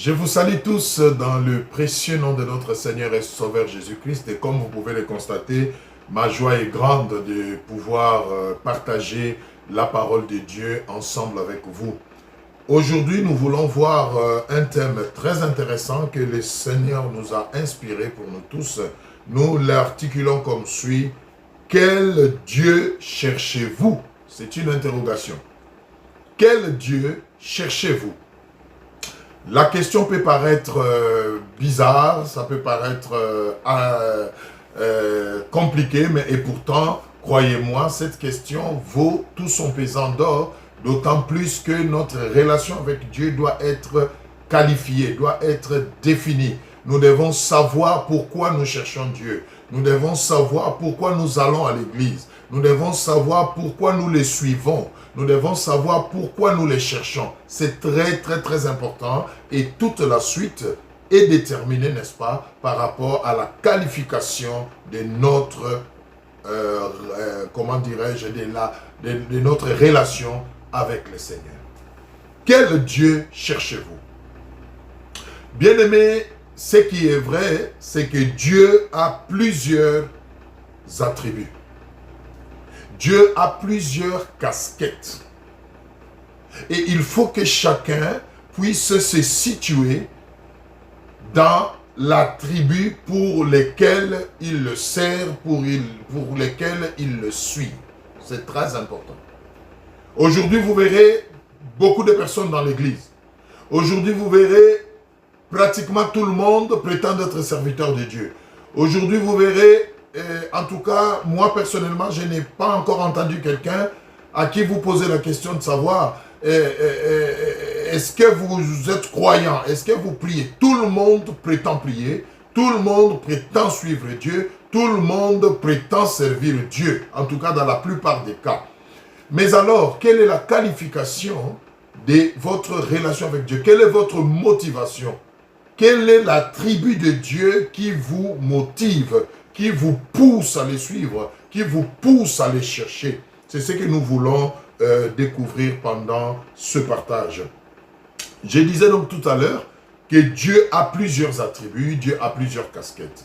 Je vous salue tous dans le précieux nom de notre Seigneur et Sauveur Jésus-Christ. Et comme vous pouvez le constater, ma joie est grande de pouvoir partager la parole de Dieu ensemble avec vous. Aujourd'hui, nous voulons voir un thème très intéressant que le Seigneur nous a inspiré pour nous tous. Nous l'articulons comme suit. Quel Dieu cherchez-vous? C'est une interrogation. Quel Dieu cherchez-vous? La question peut paraître bizarre, ça peut paraître compliqué, et pourtant, croyez-moi, cette question vaut tout son pesant d'or, d'autant plus que notre relation avec Dieu doit être qualifiée, doit être définie. Nous devons savoir pourquoi nous cherchons Dieu. Nous devons savoir pourquoi nous allons à l'église. Nous devons savoir pourquoi nous les suivons. Nous devons savoir pourquoi nous les cherchons. C'est très important. Et toute la suite est déterminée, n'est-ce pas, par rapport à la qualification de notre, comment dirais-je, de notre relation avec le Seigneur. Quel Dieu cherchez-vous? Bien-aimés, ce qui est vrai, c'est que Dieu a plusieurs attributs. Dieu a plusieurs casquettes. Et il faut que chacun puisse se situer dans l'attribut pour lequel il le sert, pour lequel il le suit. C'est très important. Aujourd'hui, vous verrez beaucoup de personnes dans l'église. Aujourd'hui, vous verrez pratiquement tout le monde prétend être serviteur de Dieu. Aujourd'hui, vous verrez, en tout cas, moi personnellement, je n'ai pas encore entendu quelqu'un à qui vous posez la question de savoir est-ce que vous êtes croyant, est-ce que vous priez? Tout le monde prétend prier, tout le monde prétend suivre Dieu, tout le monde prétend servir Dieu, en tout cas dans la plupart des cas. Mais alors, quelle est la qualification de votre relation avec Dieu? Quelle est votre motivation? Quel est l'attribut de Dieu qui vous motive, qui vous pousse à les suivre, qui vous pousse à les chercher? C'est ce que nous voulons découvrir pendant ce partage. Je disais donc tout à l'heure que Dieu a plusieurs attributs, Dieu a plusieurs casquettes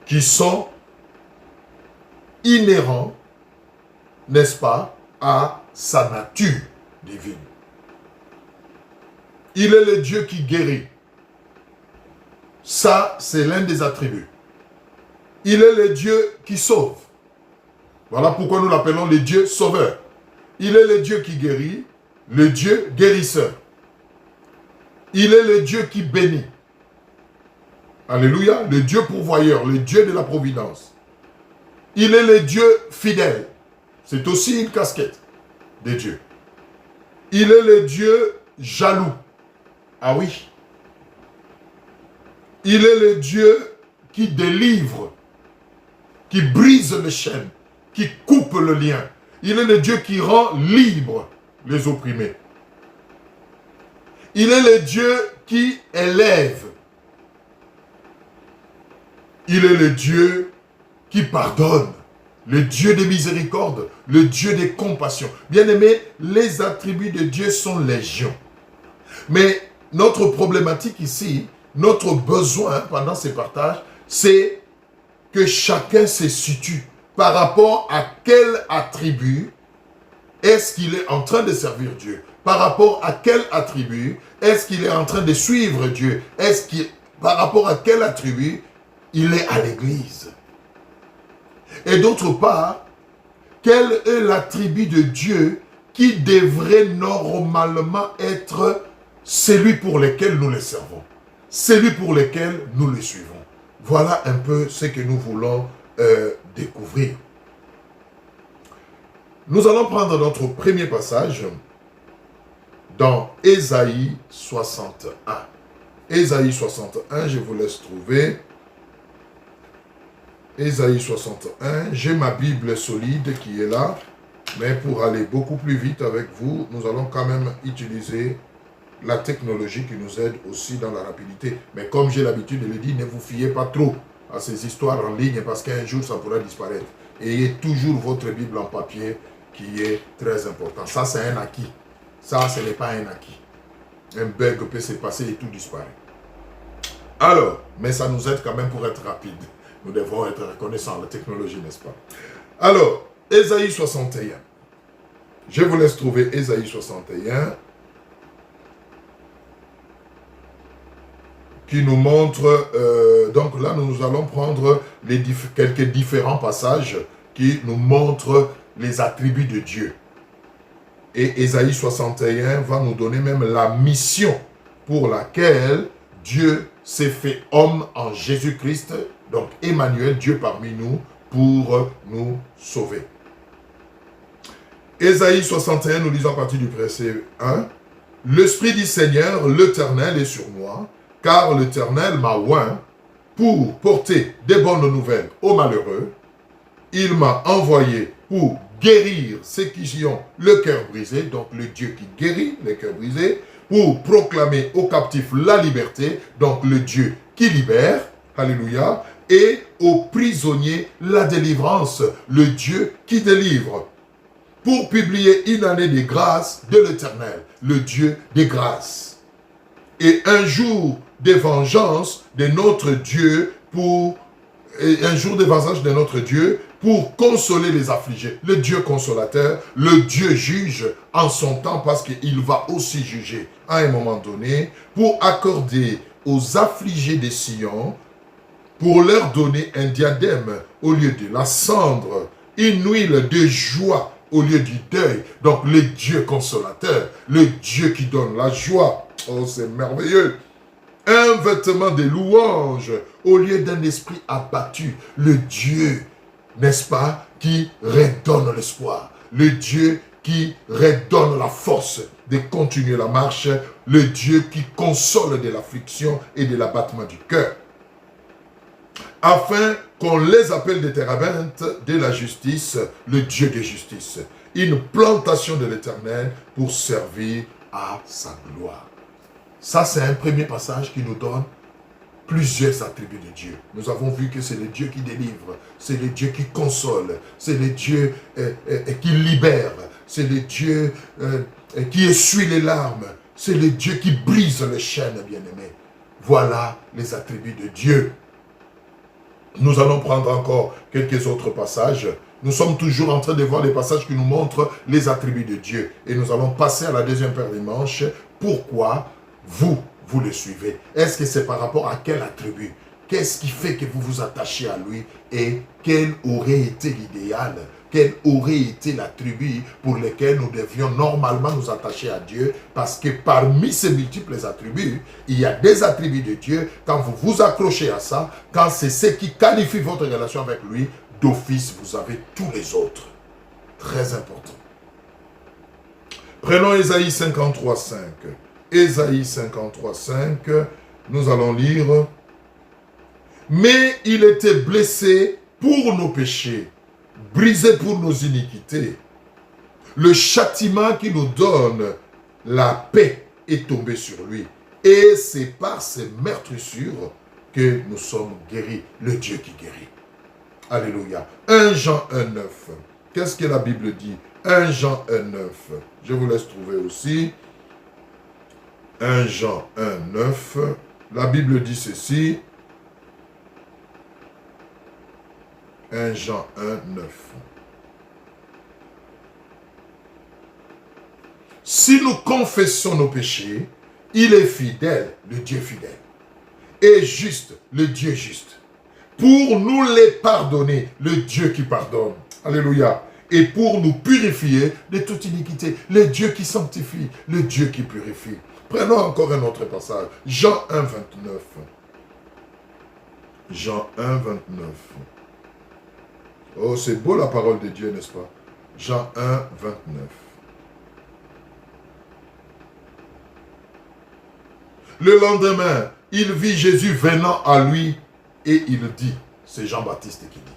qui sont inhérents, n'est-ce pas, à sa nature divine. Il est le Dieu qui guérit. Ça, c'est l'un des attributs. Il est le Dieu qui sauve. Voilà pourquoi nous l'appelons le Dieu sauveur. Il est le Dieu qui guérit, le Dieu guérisseur. Il est le Dieu qui bénit. Alléluia, le Dieu pourvoyeur, le Dieu de la providence. Il est le Dieu fidèle. C'est aussi une casquette de Dieu. Il est le Dieu jaloux. Ah oui. Il est le Dieu qui délivre, qui brise les chaînes, qui coupe le lien. Il est le Dieu qui rend libre les opprimés. Il est le Dieu qui élève. Il est le Dieu qui pardonne, le Dieu de miséricorde, le Dieu de compassion. Bien-aimés, les attributs de Dieu sont légion. Mais notre problématique ici, notre besoin pendant ces partages, c'est que chacun se situe par rapport à quel attribut est-ce qu'il est en train de servir Dieu. Par rapport à quel attribut est-ce qu'il est en train de suivre Dieu. Par rapport à quel attribut il est à l'église. Et d'autre part, quel est l'attribut de Dieu qui devrait normalement être celui pour lequel nous le servons, celui pour lequel nous le suivons. Voilà un peu ce que nous voulons découvrir. Nous allons prendre notre premier passage dans Ésaïe 61. Ésaïe 61, je vous laisse trouver. Ésaïe 61, j'ai ma Bible solide qui est là, mais pour aller beaucoup plus vite avec vous, nous allons quand même utiliser la technologie qui nous aide aussi dans la rapidité. Mais comme j'ai l'habitude de le dire, ne vous fiez pas trop à ces histoires en ligne parce qu'un jour ça pourrait disparaître. Ayez toujours votre Bible en papier qui est très important. Ça, c'est un acquis. Ça, ce n'est pas un acquis. Un bug peut se passer et tout disparaît. Alors, mais ça nous aide quand même pour être rapide. Nous devons être reconnaissants à la technologie, n'est-ce pas? Alors, Ésaïe 61. Je vous laisse trouver Ésaïe 61. Qui nous montre, donc là nous allons prendre quelques différents passages qui nous montrent les attributs de Dieu. Et Ésaïe 61 va nous donner même la mission pour laquelle Dieu s'est fait homme en Jésus-Christ, donc Emmanuel, Dieu parmi nous, pour nous sauver. Ésaïe 61, nous lisons à partir du verset 1. « L'Esprit du Seigneur, l'Éternel est sur moi, car l'Éternel m'a oint pour porter des bonnes nouvelles aux malheureux. Il m'a envoyé pour guérir ceux qui ont le cœur brisé, donc le Dieu qui guérit les cœurs brisés, pour proclamer aux captifs la liberté, donc le Dieu qui libère, alléluia, et aux prisonniers la délivrance, le Dieu qui délivre, pour publier une année de grâce de l'Éternel, le Dieu des grâces, et un jour de vengeance de notre Dieu pour consoler les affligés. Le Dieu consolateur, le Dieu juge en son temps parce qu'il va aussi juger à un moment donné pour accorder aux affligés de Sion, pour leur donner un diadème au lieu de la cendre, une huile de joie au lieu du deuil. Donc le Dieu consolateur, le Dieu qui donne la joie. Oh, c'est merveilleux. Un vêtement de louange au lieu d'un esprit abattu. Le Dieu, n'est-ce pas, qui redonne l'espoir. Le Dieu qui redonne la force de continuer la marche. Le Dieu qui console de l'affliction et de l'abattement du cœur. Afin qu'on les appelle des térabintes de la justice, le Dieu de justice. Une plantation de l'Éternel pour servir à sa gloire. Ça, c'est un premier passage qui nous donne plusieurs attributs de Dieu. Nous avons vu que c'est le Dieu qui délivre, c'est le Dieu qui console, c'est le Dieu qui libère, c'est le Dieu qui essuie les larmes, c'est le Dieu qui brise les chaînes, bien-aimés. Voilà les attributs de Dieu. Nous allons prendre encore quelques autres passages. Nous sommes toujours en train de voir les passages qui nous montrent les attributs de Dieu. Et nous allons passer à la deuxième paire de manches. Pourquoi vous le suivez? Est-ce que c'est par rapport à quel attribut? Qu'est-ce qui fait que vous vous attachez à lui? Et quel aurait été l'idéal? Quel aurait été l'attribut pour lequel nous devions normalement nous attacher à Dieu? Parce que parmi ces multiples attributs, il y a des attributs de Dieu. Quand vous vous accrochez à ça, quand c'est ce qui qualifie votre relation avec lui, d'office, vous avez tous les autres. Très important. Prenons Ésaïe 53, 5. Ésaïe 53, 5, nous allons lire. Mais il était blessé pour nos péchés, brisé pour nos iniquités. Le châtiment qui nous donne la paix est tombé sur lui. Et c'est par ses meurtrissures que nous sommes guéris. Le Dieu qui guérit. Alléluia. 1 Jean 1, 9. Qu'est-ce que la Bible dit? 1 Jean 1, 9. Je vous laisse trouver aussi. 1 Jean 1, 9. La Bible dit ceci. 1 Jean 1, 9. Si nous confessons nos péchés, il est fidèle, le Dieu fidèle, et juste, le Dieu juste, pour nous les pardonner, le Dieu qui pardonne. Alléluia. Et pour nous purifier de toute iniquité, le Dieu qui sanctifie, le Dieu qui purifie. Prenons encore un autre passage. Jean 1, 29. Jean 1, 29. Oh, c'est beau la parole de Dieu, n'est-ce pas? Jean 1, 29. Le lendemain, il vit Jésus venant à lui et il dit, c'est Jean-Baptiste qui dit,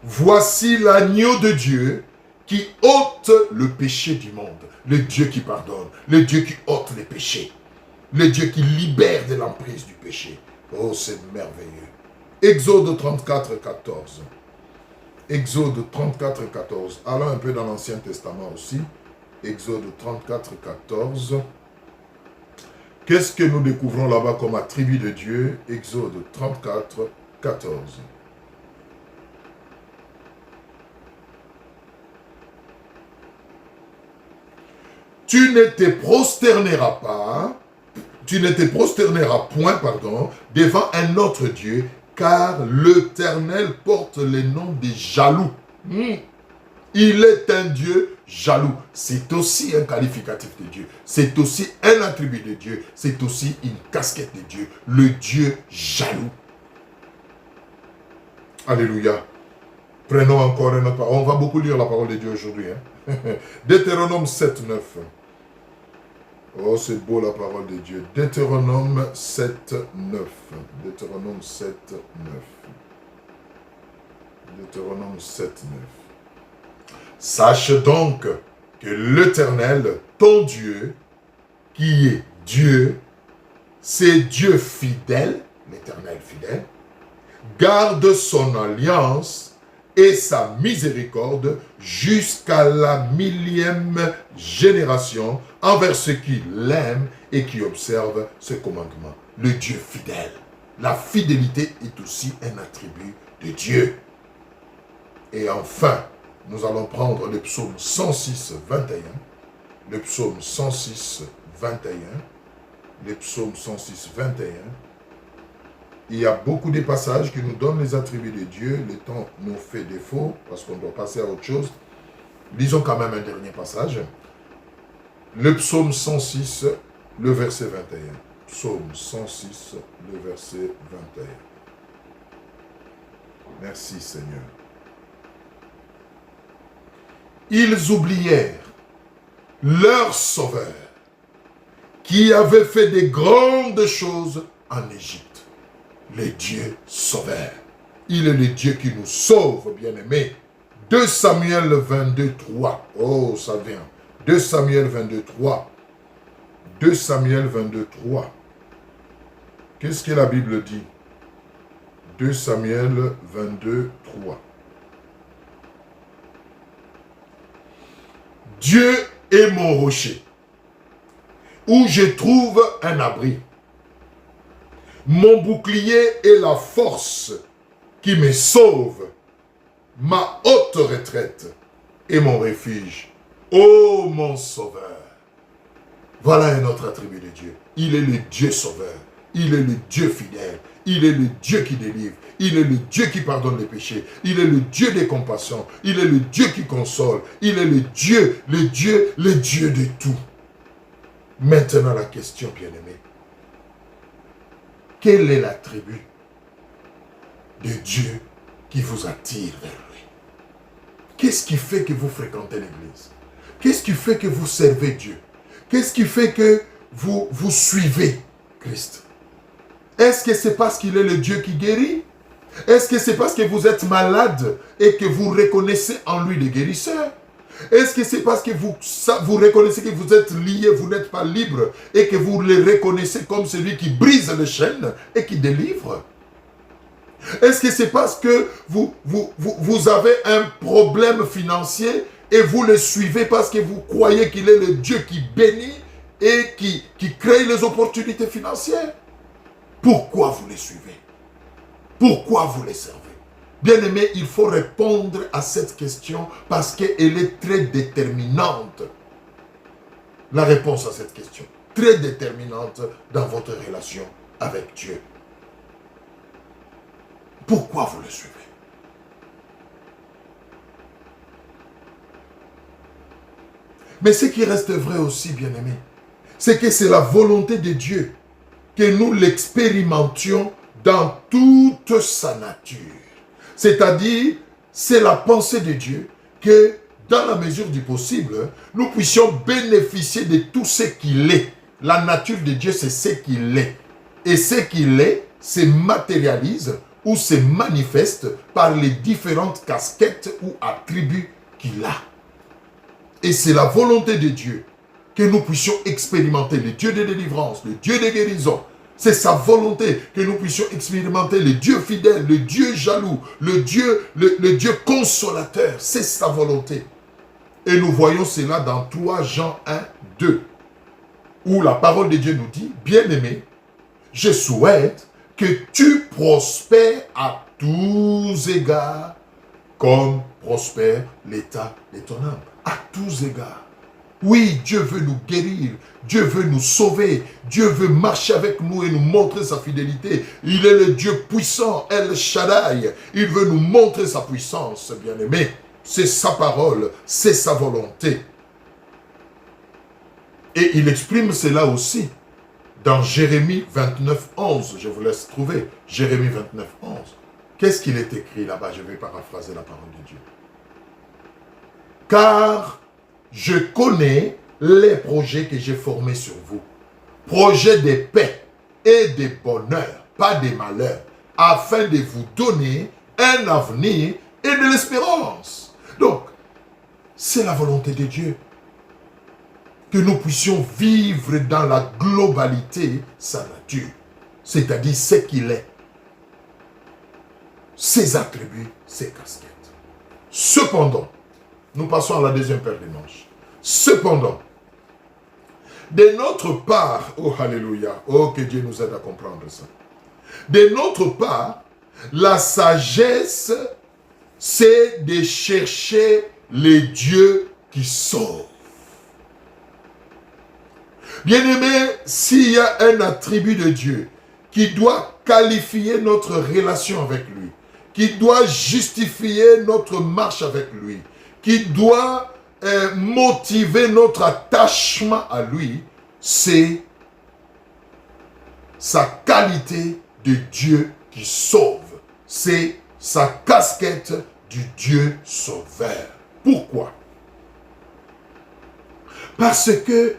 voici l'agneau de Dieu qui ôte le péché du monde. Le Dieu qui pardonne, le Dieu qui ôte les péchés, le Dieu qui libère de l'emprise du péché. Oh, c'est merveilleux. Exode 34, 14. Exode 34, 14. Allons un peu dans l'Ancien Testament aussi. Exode 34, 14. Qu'est-ce que nous découvrons là-bas comme attribut de Dieu? Exode 34, 14. Tu ne te prosterneras pas, tu ne te prosterneras point, pardon, devant un autre Dieu, car l'Éternel porte le nom des jaloux. Il est un Dieu jaloux. C'est aussi un qualificatif de Dieu. C'est aussi un attribut de Dieu. C'est aussi une casquette de Dieu. Le Dieu jaloux. Alléluia. Prenons encore une autre parole. On va beaucoup lire la parole de Dieu aujourd'hui. Hein? Deutéronome 7, 9. Oh, c'est beau la parole de Dieu. Deutéronome 7, 9. Deutéronome 7, 9. Deutéronome 7, 9. Sache donc que l'Éternel, ton Dieu, qui est Dieu, c'est Dieu fidèle, l'Éternel fidèle, garde son alliance et sa miséricorde jusqu'à la 1000e génération envers ceux qui l'aiment et qui observent ses commandements. Le Dieu fidèle. La fidélité est aussi un attribut de Dieu. Et enfin, nous allons prendre le psaume 106, 21. Le psaume 106, 21. Le psaume 106, 21. Il y a beaucoup de passages qui nous donnent les attributs de Dieu. Le temps nous fait défaut parce qu'on doit passer à autre chose. Lisons quand même un dernier passage. Le psaume 106, le verset 21. Psaume 106, le verset 21. Merci Seigneur. Ils oublièrent leur Sauveur qui avait fait des grandes choses en Égypte. Le Dieu Sauveur. Il est le Dieu qui nous sauve, bien-aimés. 2 Samuel 22, 3. Oh, ça vient. 2 Samuel 22, 3. 2 Samuel 22, 3. Qu'est-ce que la Bible dit? 2 Samuel 22, 3. Dieu est mon rocher, où je trouve un abri. Mon bouclier est la force qui me sauve, ma haute retraite et mon refuge. Ô mon sauveur. Voilà un autre attribut de Dieu. Il est le Dieu sauveur. Il est le Dieu fidèle. Il est le Dieu qui délivre. Il est le Dieu qui pardonne les péchés. Il est le Dieu des compassions. Il est le Dieu qui console. Il est le Dieu de tout. Maintenant la question, bien-aimé. Quel est l'attribut de Dieu qui vous attire vers lui? Qu'est-ce qui fait que vous fréquentez l'église? Qu'est-ce qui fait que vous servez Dieu? Qu'est-ce qui fait que vous suivez Christ? Est-ce que c'est parce qu'il est le Dieu qui guérit? Est-ce que c'est parce que vous êtes malade et que vous reconnaissez en lui le guérisseur? Est-ce que c'est parce que vous reconnaissez que vous êtes lié, vous n'êtes pas libre et que vous le reconnaissez comme celui qui brise les chaînes et qui délivre? Est-ce que c'est parce que vous avez un problème financier et vous le suivez parce que vous croyez qu'il est le Dieu qui bénit et qui crée les opportunités financières? Pourquoi vous les suivez? Pourquoi vous les servez? Bien-aimé, il faut répondre à cette question parce qu'elle est très déterminante. La réponse à cette question, très déterminante dans votre relation avec Dieu. Pourquoi vous le suivez? Mais ce qui reste vrai aussi, bien-aimé, c'est que c'est la volonté de Dieu que nous l'expérimentions dans toute sa nature. C'est-à-dire, c'est la pensée de Dieu que, dans la mesure du possible, nous puissions bénéficier de tout ce qu'il est. La nature de Dieu, c'est ce qu'il est. Et ce qu'il est se matérialise ou se manifeste par les différentes casquettes ou attributs qu'il a. Et c'est la volonté de Dieu que nous puissions expérimenter le Dieu de délivrance, le Dieu de guérison. C'est sa volonté que nous puissions expérimenter le Dieu fidèle, le Dieu jaloux, le Dieu consolateur. C'est sa volonté. Et nous voyons cela dans 3 Jean 1, 2. où la parole de Dieu nous dit, bien-aimé, je souhaite que tu prospères à tous égards, comme prospère l'état de ton âme. À tous égards. Oui, Dieu veut nous guérir, Dieu veut nous sauver, Dieu veut marcher avec nous et nous montrer sa fidélité. Il est le Dieu puissant, El Shaddai. Il veut nous montrer sa puissance, bien-aimé. C'est sa parole, c'est sa volonté. Et il exprime cela aussi dans Jérémie 29, 11. Je vous laisse trouver. Jérémie 29, 11. Qu'est-ce qu'il est écrit là-bas? Je vais paraphraser la parole de Dieu. Car je connais les projets que j'ai formés sur vous. Projets de paix et de bonheur, pas de malheur, afin de vous donner un avenir et de l'espérance. Donc, c'est la volonté de Dieu. Que nous puissions vivre dans la globalité sa nature. C'est-à-dire ce qu'il est. Ses attributs, ses casquettes. Cependant, nous passons à la deuxième paire de manches. Cependant, de notre part, oh alléluia, oh que Dieu nous aide à comprendre ça. De notre part, la sagesse, c'est de chercher les dieux qui sauvent. Bien-aimé, s'il y a un attribut de Dieu qui doit qualifier notre relation avec lui, qui doit justifier notre marche avec lui, qui doit motiver notre attachement à lui, c'est sa qualité de Dieu qui sauve. C'est sa casquette du Dieu sauveur. Pourquoi? Parce que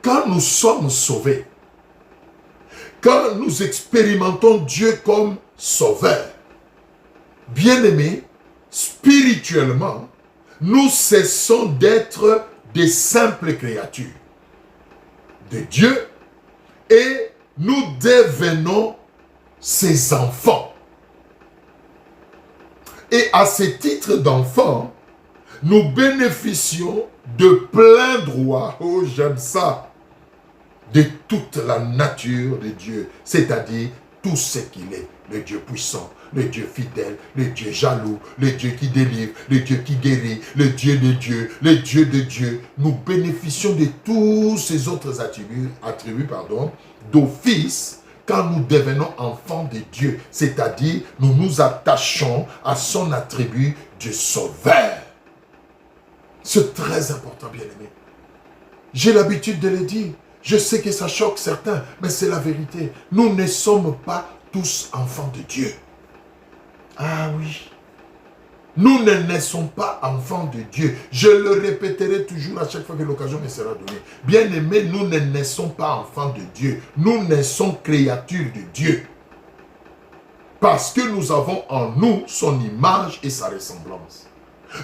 quand nous sommes sauvés, quand nous expérimentons Dieu comme sauveur, bien-aimés, spirituellement, nous cessons d'être des simples créatures de Dieu et nous devenons ses enfants. Et à ce titre d'enfant, nous bénéficions de plein droit, oh j'aime ça, de toute la nature de Dieu, c'est-à-dire tout ce qu'il est, le Dieu puissant, le Dieu fidèle, le Dieu jaloux, le Dieu qui délivre, le Dieu qui guérit, le Dieu de Dieu, le Dieu de Dieu. Nous bénéficions de tous ces autres attributs d'office quand nous devenons enfants de Dieu, c'est-à-dire nous nous attachons à son attribut de sauveur. C'est très important, bien-aimé. J'ai l'habitude de le dire. Je sais que ça choque certains, mais c'est la vérité. Nous ne sommes pas tous enfants de Dieu. Ah oui. Nous ne naissons pas enfants de Dieu. Je le répéterai toujours à chaque fois que l'occasion me sera donnée. Bien-aimés, nous ne naissons pas enfants de Dieu. Nous naissons créatures de Dieu. Parce que nous avons en nous son image et sa ressemblance.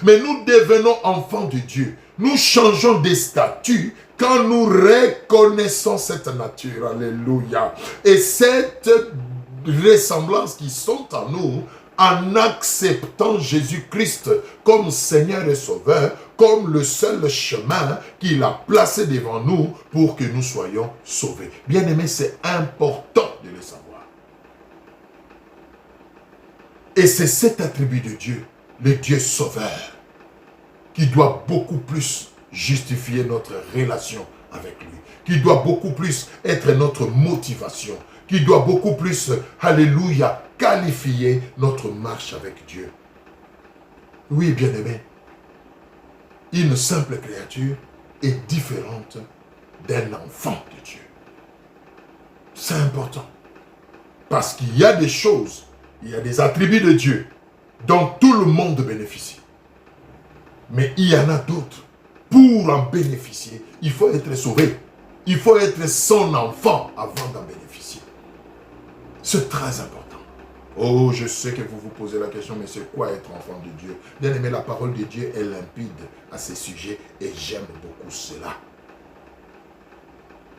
Mais nous devenons enfants de Dieu. Nous changeons de statut quand nous reconnaissons cette nature. Alléluia. Et cette ressemblance qui sont en nous, en acceptant Jésus-Christ comme Seigneur et Sauveur, comme le seul chemin qu'il a placé devant nous pour que nous soyons sauvés. Bien-aimés, c'est important de le savoir. Et c'est cet attribut de Dieu, le Dieu sauveur, qui doit beaucoup plus justifier notre relation avec lui, qui doit beaucoup plus être notre motivation, qui doit beaucoup plus, alléluia, qualifier notre marche avec Dieu. Oui, bien-aimé, une simple créature est différente d'un enfant de Dieu. C'est important. Parce qu'il y a des choses, il y a des attributs de Dieu dont tout le monde bénéficie. Mais il y en a d'autres. Pour en bénéficier, il faut être sauvé. Il faut être son enfant avant d'en bénéficier. C'est très important. Oh, je sais que vous vous posez la question, mais c'est quoi être enfant de Dieu? Bien aimé, la parole de Dieu est limpide à ce sujet et j'aime beaucoup cela.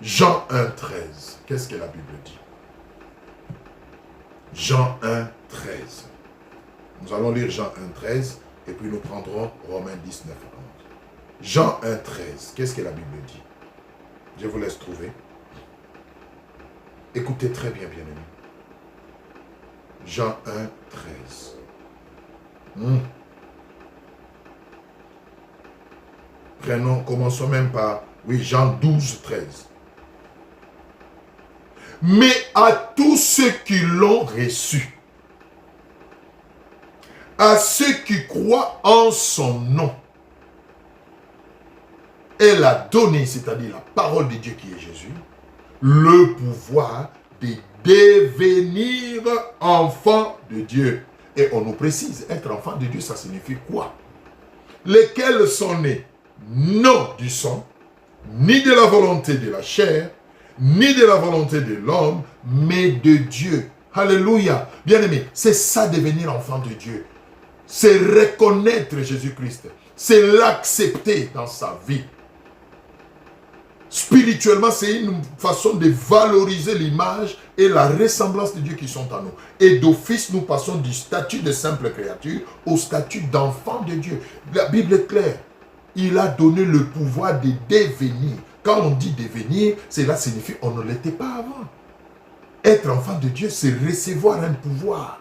Jean 1, 13. Qu'est-ce que la Bible dit? Jean 1, 13. Nous allons lire Jean 1, 13 et puis nous prendrons Romains 19, 11. Jean 1, 13. Qu'est-ce que la Bible dit? Je vous laisse trouver. Écoutez très bien, bien-aimés. Jean 1, 13. Prenons, commençons même par, oui, Jean 12, 13. Mais à tous ceux qui l'ont reçu, à ceux qui croient en son nom, elle a donné, c'est-à-dire la parole de Dieu qui est Jésus, le pouvoir de devenir enfant de Dieu. Et on nous précise, être enfant de Dieu, ça signifie quoi? Lesquels sont nés non du sang, ni de la volonté de la chair, ni de la volonté de l'homme, mais de Dieu. Alléluia. Bien-aimé, c'est ça devenir enfant de Dieu. C'est reconnaître Jésus-Christ. C'est l'accepter dans sa vie. Spirituellement, c'est une façon de valoriser l'image et la ressemblance de Dieu qui sont en nous. Et d'office, nous passons du statut de simple créature au statut d'enfant de Dieu. La Bible est claire. Il a donné le pouvoir de devenir. Quand on dit devenir, cela signifie on ne l'était pas avant. Être enfant de Dieu, c'est recevoir un pouvoir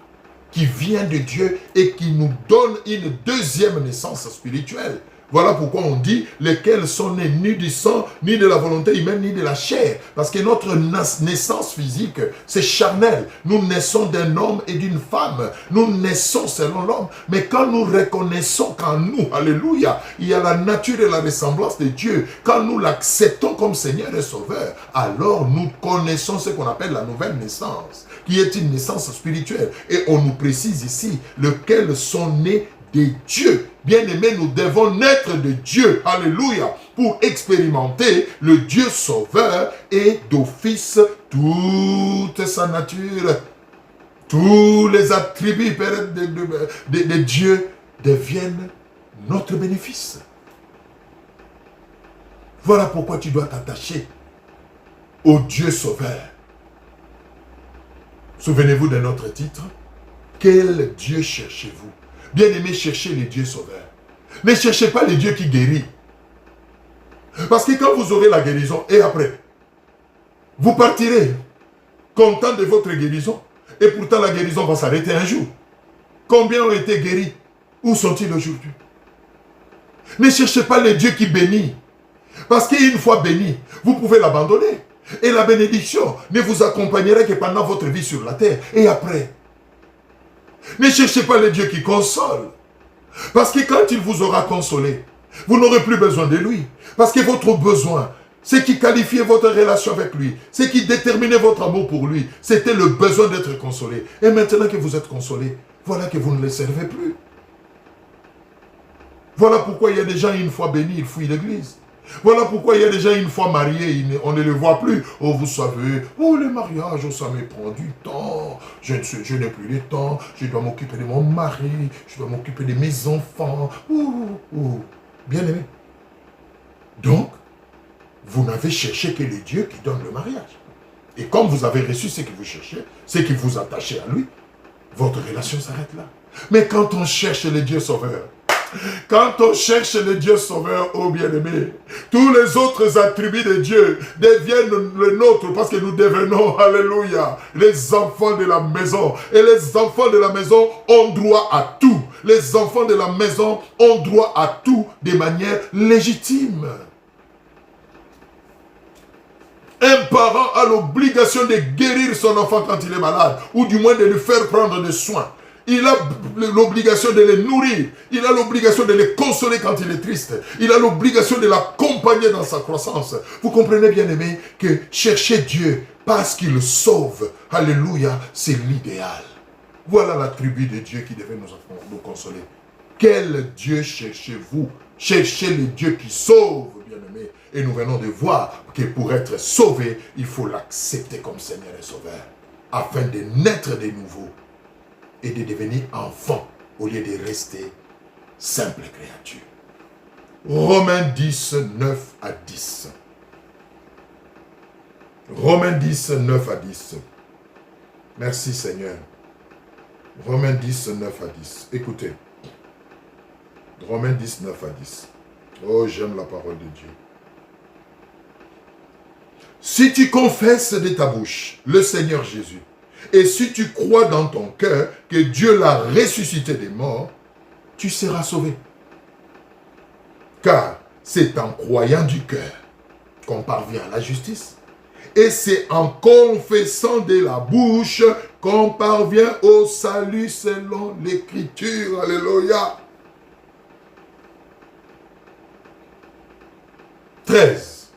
qui vient de Dieu et qui nous donne une deuxième naissance spirituelle. Voilà pourquoi on dit lesquels sont nés ni du sang, ni de la volonté humaine, ni de la chair. Parce que notre naissance physique, c'est charnel. Nous naissons d'un homme et d'une femme. Nous naissons selon l'homme. Mais quand nous reconnaissons qu'en nous, alléluia, il y a la nature et la ressemblance de Dieu, quand nous l'acceptons comme Seigneur et Sauveur, alors nous connaissons ce qu'on appelle la nouvelle naissance, qui est une naissance spirituelle. Et on nous précise ici, lesquels sont nés de Dieu. Bien-aimés, nous devons naître de Dieu, alléluia, pour expérimenter le Dieu sauveur et d'office toute sa nature. Tous les attributs de Dieu deviennent notre bénéfice. Voilà pourquoi tu dois t'attacher au Dieu sauveur. Souvenez-vous de notre titre. Quel Dieu cherchez-vous? Bien-aimé, cherchez les dieux sauveurs. Ne cherchez pas les dieux qui guérissent. Parce que quand vous aurez la guérison, et après, vous partirez content de votre guérison, et pourtant la guérison va s'arrêter un jour. Combien ont été guéris? Où sont-ils aujourd'hui? Ne cherchez pas les dieux qui bénissent. Parce qu'une fois béni, vous pouvez l'abandonner. Et la bénédiction ne vous accompagnera que pendant votre vie sur la terre. Et après, ne cherchez pas le Dieu qui console. Parce que quand il vous aura consolé, vous n'aurez plus besoin de lui. Parce que votre besoin, ce qui qualifiait votre relation avec lui, ce qui déterminait votre amour pour lui, c'était le besoin d'être consolé. Et maintenant que vous êtes consolé, voilà que vous ne le servez plus. Voilà pourquoi il y a des gens, une fois bénis, ils fuient l'église. Voilà pourquoi il y a des gens une fois mariés, on ne les voit plus. Oh, vous savez, oh, le mariage, oh, ça me prend du temps. Je n'ai plus le temps. Je dois m'occuper de mon mari. Je dois m'occuper de mes enfants. Bien aimé. Donc, vous n'avez cherché que le Dieu qui donne le mariage. Et comme vous avez reçu ce que vous cherchez, ce qui vous attachez à lui, votre relation s'arrête là. Mais quand on cherche le Dieu sauveur, quand on cherche le Dieu sauveur, oh bien-aimé, tous les autres attributs de Dieu deviennent les nôtres parce que nous devenons, alléluia, les enfants de la maison. Et les enfants de la maison ont droit à tout. Les enfants de la maison ont droit à tout de manière légitime. Un parent a l'obligation de guérir son enfant quand il est malade, ou du moins de lui faire prendre des soins. Il a l'obligation de les nourrir. Il a l'obligation de les consoler quand il est triste. Il a l'obligation de l'accompagner dans sa croissance. Vous comprenez, bien aimé, que chercher Dieu parce qu'il sauve, alléluia, c'est l'idéal. Voilà l'attribut de Dieu qui devait nous consoler. Quel Dieu cherchez-vous? Cherchez le Dieu qui sauve, bien aimé. Et nous venons de voir que pour être sauvé, il faut l'accepter comme Seigneur et Sauveur, afin de naître de nouveau et de devenir enfant au lieu de rester simple créature. Romains 10, 9 à 10. Romains 10, 9 à 10. Merci Seigneur. Romains 10, 9 à 10. Écoutez. Romains 10, 9 à 10. Oh, j'aime la parole de Dieu. Si tu confesses de ta bouche le Seigneur Jésus, et si tu crois dans ton cœur que Dieu l'a ressuscité des morts, tu seras sauvé. Car c'est en croyant du cœur qu'on parvient à la justice. Et c'est en confessant de la bouche qu'on parvient au salut selon l'Écriture. Alléluia. 13.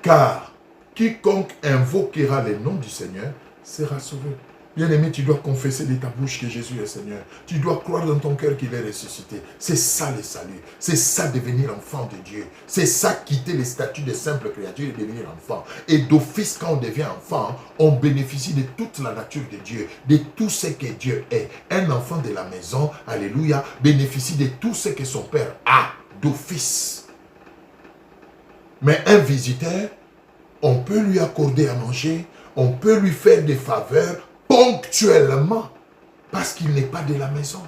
Car quiconque invoquera le nom du Seigneur sera sauvé. Bien-aimé, tu dois confesser de ta bouche que Jésus est Seigneur. Tu dois croire dans ton cœur qu'il est ressuscité. C'est ça le salut. C'est ça devenir enfant de Dieu. C'est ça quitter les statuts de simple créature et devenir enfant. Et d'office, quand on devient enfant, on bénéficie de toute la nature de Dieu, de tout ce que Dieu est. Un enfant de la maison, alléluia, bénéficie de tout ce que son père a d'office. Mais un visiteur, on peut lui accorder à manger, on peut lui faire des faveurs ponctuellement, parce qu'il n'est pas de la maison.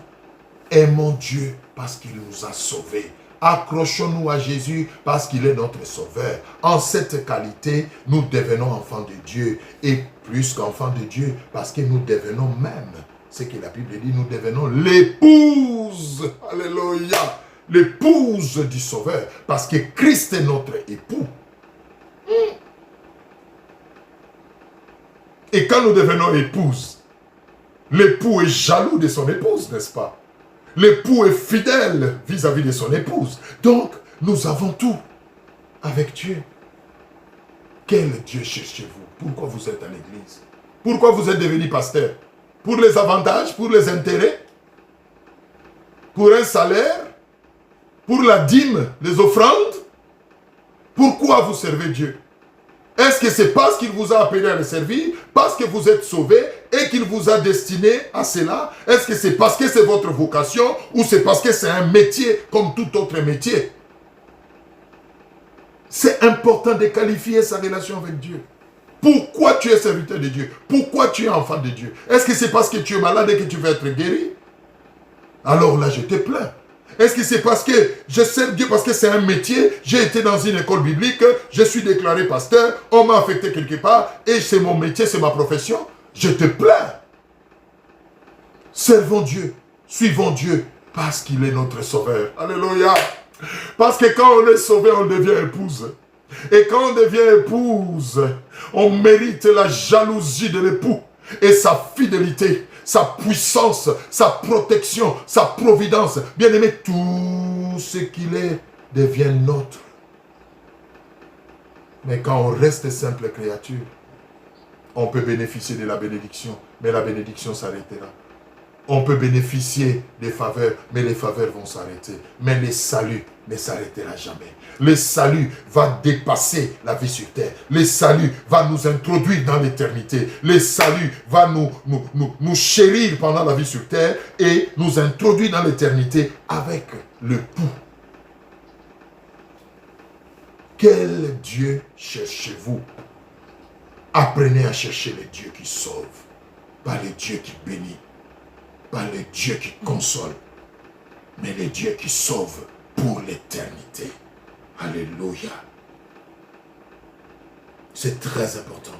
Aimons Dieu parce qu'il nous a sauvés. Accrochons-nous à Jésus parce qu'il est notre sauveur. En cette qualité, nous devenons enfants de Dieu. Et plus qu'enfants de Dieu, parce que nous devenons même, ce que la Bible dit, nous devenons l'épouse. Alléluia. L'épouse du sauveur. Parce que Christ est notre époux. Et quand nous devenons épouses, l'époux est jaloux de son épouse, n'est-ce pas? L'époux est fidèle vis-à-vis de son épouse. Donc, nous avons tout avec Dieu. Quel Dieu cherchez-vous? Pourquoi vous êtes à l'église? Pourquoi vous êtes devenu pasteur? Pour les avantages, pour les intérêts? Pour un salaire? Pour la dîme, les offrandes? Pourquoi vous servez Dieu? Est-ce que c'est parce qu'il vous a appelé à le servir, parce que vous êtes sauvé et qu'il vous a destiné à cela? Est-ce que c'est parce que c'est votre vocation ou c'est parce que c'est un métier comme tout autre métier? C'est important de qualifier sa relation avec Dieu. Pourquoi tu es serviteur de Dieu? Pourquoi tu es enfant de Dieu? Est-ce que c'est parce que tu es malade et que tu veux être guéri? Alors là, je te plains. Est-ce que c'est parce que je sers Dieu, parce que c'est un métier, j'ai été dans une école biblique, je suis déclaré pasteur, on m'a affecté quelque part, et c'est mon métier, c'est ma profession? Je te plains. Servons Dieu, suivons Dieu, parce qu'il est notre sauveur. Alléluia. Parce que quand on est sauvé, on devient épouse. Et quand on devient épouse, on mérite la jalousie de l'époux et sa fidélité, sa puissance, sa protection, sa providence. Bien-aimé, tout ce qu'il est devient nôtre. Mais quand on reste simple créature, on peut bénéficier de la bénédiction, mais la bénédiction s'arrêtera. On peut bénéficier des faveurs, mais les faveurs vont s'arrêter. Mais le salut ne s'arrêtera jamais. Le salut va dépasser la vie sur terre. Le salut va nous introduire dans l'éternité. Le salut va nous chérir pendant la vie sur terre et nous introduire dans l'éternité avec le pou. Quel Dieu cherchez-vous? Apprenez à chercher le Dieu qui sauve, pas le Dieu qui bénit, pas le Dieu qui console, mais le Dieu qui sauve pour l'éternité. Alléluia. C'est très important.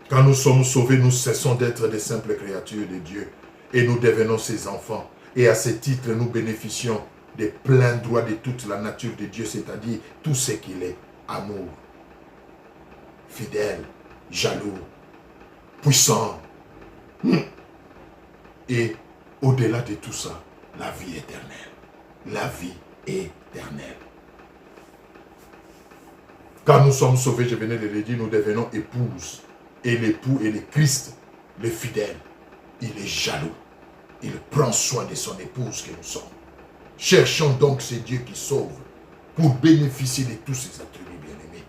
Quand nous sommes sauvés, nous cessons d'être des simples créatures de Dieu et nous devenons ses enfants. Et à ce titre, nous bénéficions des pleins droits de toute la nature de Dieu, c'est-à-dire tout ce qu'il est. Amour, fidèle, jaloux, puissant. Et au-delà de tout ça, la vie éternelle. La vie éternelle. Quand nous sommes sauvés, je venais de le dire, nous devenons épouses. Et l'époux et le Christ, le fidèle, il est jaloux. Il prend soin de son épouse que nous sommes. Cherchons donc ce Dieu qui sauve pour bénéficier de tous ses attributs bien-aimés.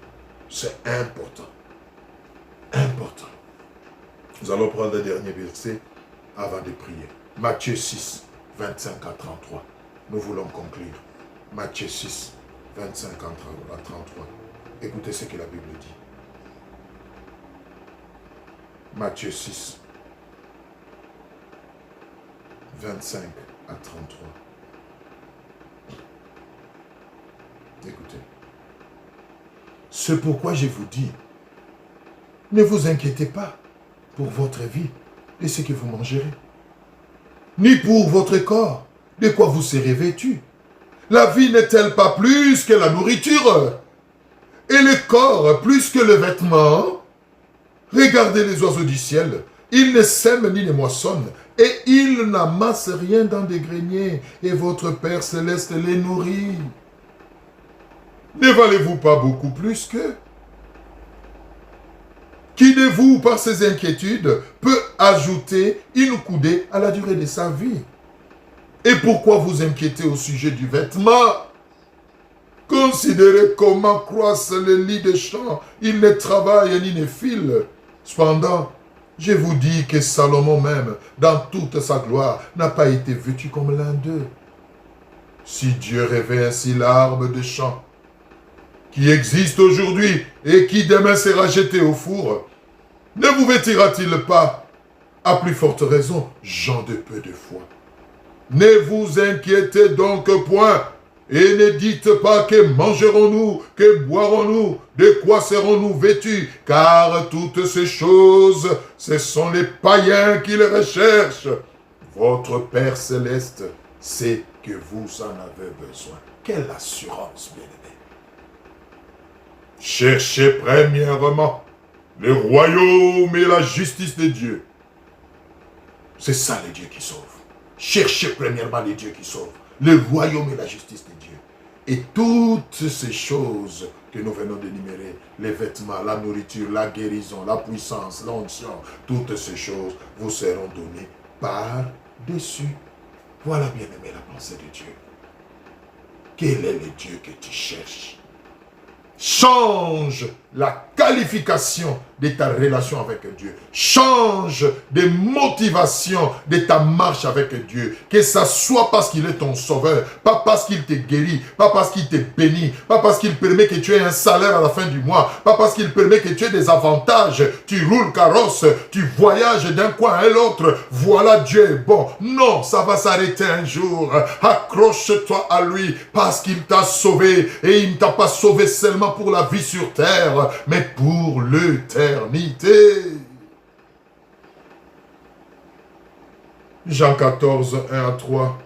C'est important. Important. Nous allons prendre le dernier verset avant de prier. Matthieu 6, 25 à 33. Nous voulons conclure. Matthieu 6, 25 à 33. Écoutez ce que la Bible dit. Matthieu 6, 25 à 33. C'est pourquoi je vous dis, ne vous inquiétez pas pour votre vie de ce que vous mangerez, ni pour votre corps, de quoi vous serez vêtu. La vie n'est-elle pas plus que la nourriture, et le corps plus que le vêtement? Regardez les oiseaux du ciel, ils ne sèment ni ne moissonnent, et ils n'amassent rien dans des greniers, et votre Père céleste les nourrit. Ne valez-vous pas beaucoup plus qu'eux? Qui de vous, par ses inquiétudes, peut ajouter une coudée à la durée de sa vie? Et pourquoi vous inquiétez au sujet du vêtement? Considérez comment croissent les lits des champs. Ils ne travaillent ni ne filent. Cependant, je vous dis que Salomon même, dans toute sa gloire, n'a pas été vêtu comme l'un d'eux. Si Dieu rêvait ainsi l'arbre de champ, qui existe aujourd'hui et qui demain sera jeté au four, ne vous vêtira-t-il pas? À plus forte raison, gens de peu de foi. Ne vous inquiétez donc point, et ne dites pas que mangerons-nous, que boirons-nous, de quoi serons-nous vêtus, car toutes ces choses, ce sont les païens qui les recherchent. Votre Père céleste sait que vous en avez besoin. Quelle assurance, bien-aimé. Cherchez premièrement le royaume et la justice de Dieu. C'est ça le Dieu qui sauve. Cherchez premièrement les dieux qui sauvent, le royaume et la justice de Dieu. Et toutes ces choses que nous venons d'énumérer, les vêtements, la nourriture, la guérison, la puissance, l'onction, toutes ces choses vous seront données par-dessus. Voilà, bien-aimé, la pensée de Dieu. Quel est le Dieu que tu cherches? Change la qualification de ta relation avec Dieu. Change de motivation de ta marche avec Dieu. Que ça soit parce qu'il est ton sauveur, pas parce qu'il te guérit, pas parce qu'il te bénit, pas parce qu'il permet que tu aies un salaire à la fin du mois, pas parce qu'il permet que tu aies des avantages, tu roules carrosse, tu voyages d'un coin à l'autre, voilà Dieu est bon. Non, ça va s'arrêter un jour. Accroche-toi à lui parce qu'il t'a sauvé et il ne t'a pas sauvé seulement pour la vie sur terre, mais pour l'éternité. Jean 14, 1 à 3.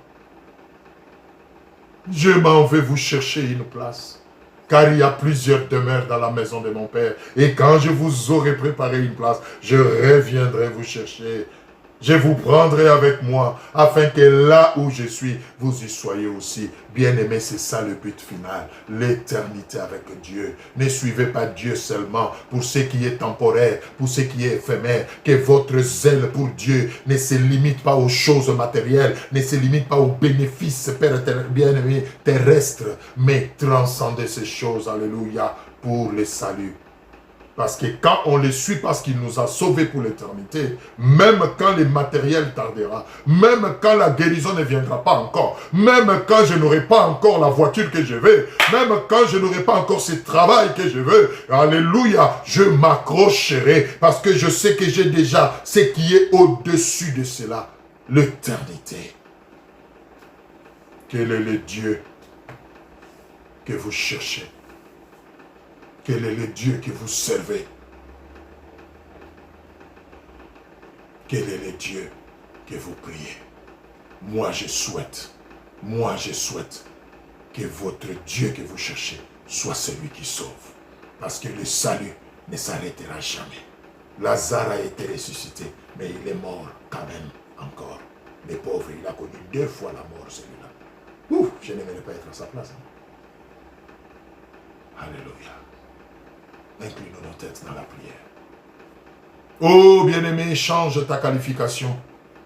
Je m'en vais vous chercher une place, car il y a plusieurs demeures dans la maison de mon Père. Et quand je vous aurai préparé une place, je reviendrai vous chercher. Je vous prendrai avec moi, afin que là où je suis, vous y soyez aussi. Bien-aimés, c'est ça le but final, l'éternité avec Dieu. Ne suivez pas Dieu seulement pour ce qui est temporaire, pour ce qui est éphémère. Que votre zèle pour Dieu ne se limite pas aux choses matérielles, ne se limite pas aux bénéfices, bien-aimés, terrestres, mais transcendez ces choses, alléluia, pour le salut. Parce que quand on le suit, parce qu'il nous a sauvés pour l'éternité, même quand le matériel tardera, même quand la guérison ne viendra pas encore, même quand je n'aurai pas encore la voiture que je veux, même quand je n'aurai pas encore ce travail que je veux, alléluia, je m'accrocherai parce que je sais que j'ai déjà ce qui est au-dessus de cela, l'éternité. Quel est le Dieu que vous cherchez? Quel est le Dieu que vous servez? Quel est le Dieu que vous priez? Moi je souhaite que votre Dieu que vous cherchez soit celui qui sauve. Parce que le salut ne s'arrêtera jamais. Lazare a été ressuscité, mais il est mort quand même encore. Le pauvre, il a connu 2 fois la mort, celui-là. Ouf, je n'aimerais pas être à sa place. Alléluia. Inclinons nos têtes dans la prière. Oh bien-aimé, change ta qualification.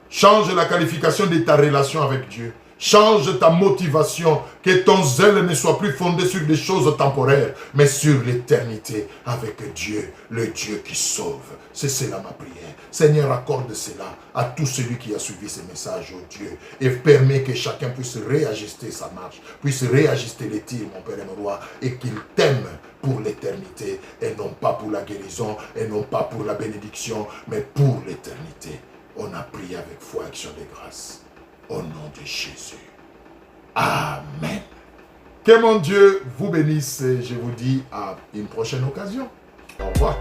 Change la qualification de ta relation avec Dieu. Change ta motivation. Que ton zèle ne soit plus fondé sur des choses temporaires, mais sur l'éternité avec Dieu, le Dieu qui sauve. C'est cela ma prière. Seigneur, accorde cela à tout celui qui a suivi ce message, oh Dieu, et permet que chacun puisse réajuster sa marche, puisse réajuster les tirs, mon Père et mon Roi, et qu'il t'aime pour l'éternité, et non pas pour la guérison, et non pas pour la bénédiction, mais pour l'éternité. On a prié avec foi et action de grâce. Au nom de Jésus. Amen. Que mon Dieu vous bénisse et je vous dis à une prochaine occasion. Au revoir.